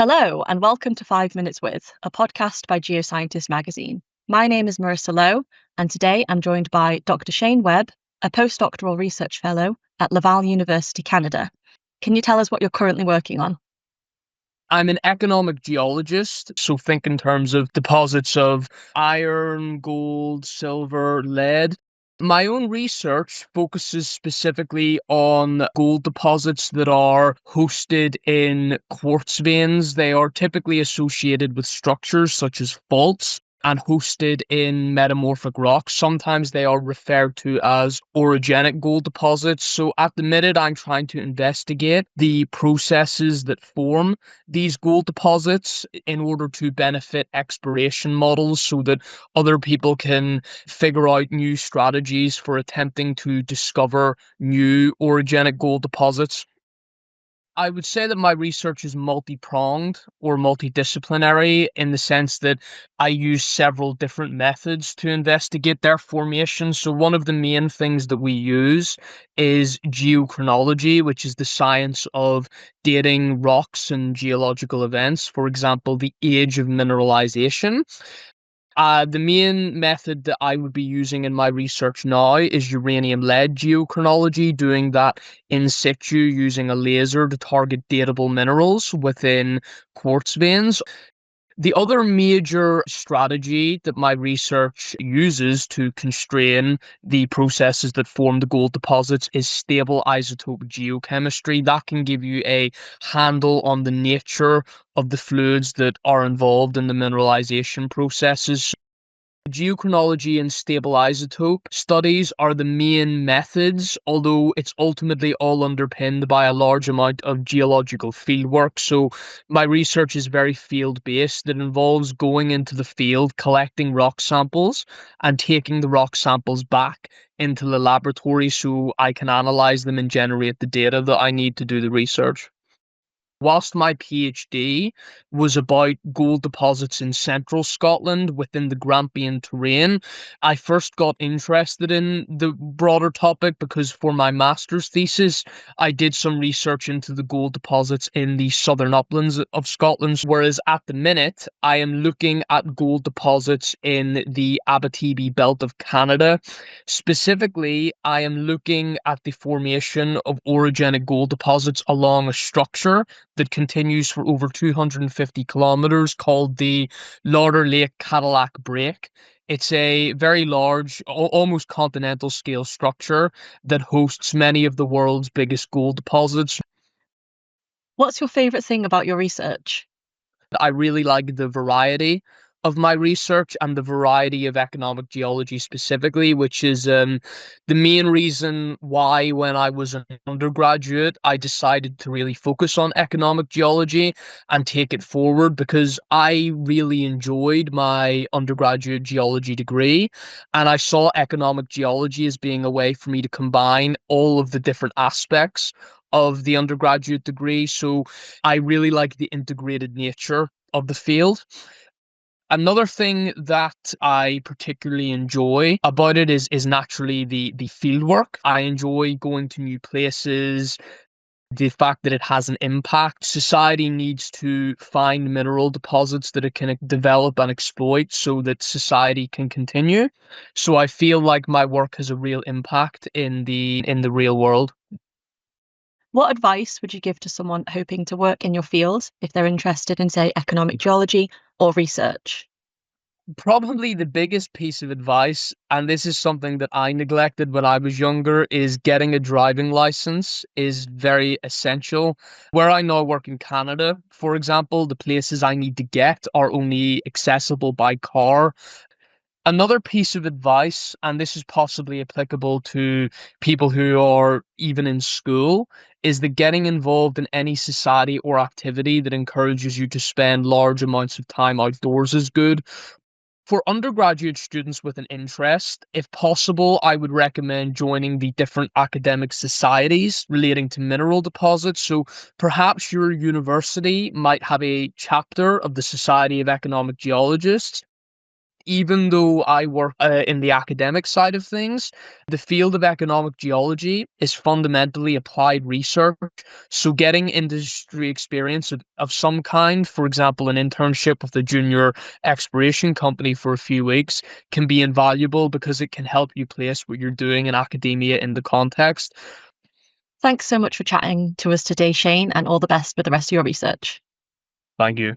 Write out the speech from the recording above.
Hello, and welcome to 5 Minutes With, a podcast by Geoscientist magazine. My name is Marissa Lowe, and today I'm joined by Dr. Shane Webb, a postdoctoral research fellow at Laval University, Canada. Can you tell us what you're currently working on? I'm an economic geologist, so think in terms of deposits of iron, gold, silver, lead. My own research focuses specifically on gold deposits that are hosted in quartz veins. They are typically associated with structures such as faults and hosted in metamorphic rocks. Sometimes they are referred to as orogenic gold deposits. So at the minute, I'm trying to investigate the processes that form these gold deposits in order to benefit exploration models so that other people can figure out new strategies for attempting to discover new orogenic gold deposits. I would say that my research is multi-pronged or multidisciplinary in the sense that I use several different methods to investigate their formation. So one of the main things that we use is geochronology, which is the science of dating rocks and geological events, for example, the age of mineralization. The main method that I would be using in my research now is uranium-lead geochronology, doing that in situ using a laser to target datable minerals within quartz veins. The other major strategy that my research uses to constrain the processes that form the gold deposits is stable isotope geochemistry. That can give you a handle on the nature of the fluids that are involved in the mineralization processes. Geochronology and stable isotope studies are the main methods, although it's ultimately all underpinned by a large amount of geological fieldwork. So my research is very field-based. It involves going into the field, collecting rock samples, and taking the rock samples back into the laboratory so I can analyze them and generate the data that I need to do the research. Whilst my PhD was about gold deposits in central Scotland within the Grampian terrain, I first got interested in the broader topic because for my master's thesis, I did some research into the gold deposits in the southern uplands of Scotland, whereas at the minute, I am looking at gold deposits in the Abitibi belt of Canada. Specifically, I am looking at the formation of orogenic gold deposits along a structure that continues for over 250 kilometers called the Lauder Lake Cadillac Break. It's a very large, almost continental scale structure that hosts many of the world's biggest gold deposits. What's your favourite thing about your research? I really like the variety of my research and the variety of economic geology specifically, which is the main reason why when I was an undergraduate, I decided to really focus on economic geology and take it forward because I really enjoyed my undergraduate geology degree. And I saw economic geology as being a way for me to combine all of the different aspects of the undergraduate degree. So I really like the integrated nature of the field. Another thing that I particularly enjoy about it is naturally the field work. I enjoy going to new places, the fact that it has an impact. Society needs to find mineral deposits that it can develop and exploit so that society can continue. So I feel like my work has a real impact in the real world. What advice would you give to someone hoping to work in your field if they're interested in, say, economic geology or research? Probably the biggest piece of advice, and this is something that I neglected when I was younger, is getting a driving license is very essential. Where I now work in Canada, for example, the places I need to get are only accessible by car. Another piece of advice, and this is possibly applicable to people who are even in school, is that getting involved in any society or activity that encourages you to spend large amounts of time outdoors is good. For undergraduate students with an interest, if possible, I would recommend joining the different academic societies relating to mineral deposits. So perhaps your university might have a chapter of the Society of Economic Geologists. Even though I work in the academic side of things, the field of economic geology is fundamentally applied research. So getting industry experience of some kind, for example, an internship with a junior exploration company for a few weeks, can be invaluable because it can help you place what you're doing in academia in the context. Thanks so much for chatting to us today, Shane, and all the best with the rest of your research. Thank you.